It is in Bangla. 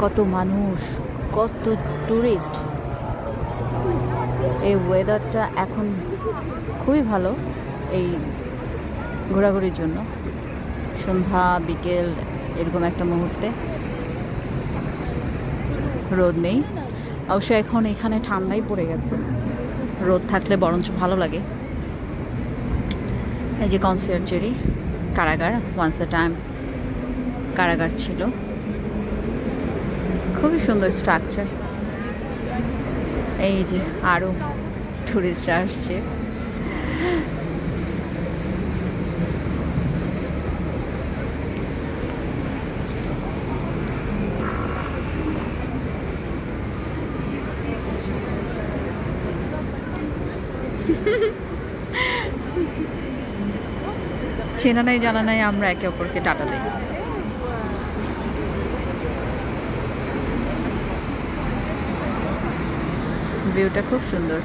কত মানুষ, কত টুরিস্ট। এই ওয়েদারটা এখন খুবই ভালো এই ঘোরাঘুরির জন্য। সন্ধ্যা বিকেল এরকম একটা মুহূর্তে, রোদ নেই অবশ্য। এখন এখানে ঠান্ডাই পড়ে গেছে, রোদ থাকলে বরঞ্চ ভালো লাগে। এই যে কনসার্জেরি কারাগার, ওয়ান্স এ টাইম কারাগার ছিল। খুবই সুন্দর স্ট্রাকচার। এই যে আরও টুরিস্ট আসছে। চেনা নাই জানা নাই, আমরা একে অপরকে টাটা দিই। ভিউটা খুব সুন্দর।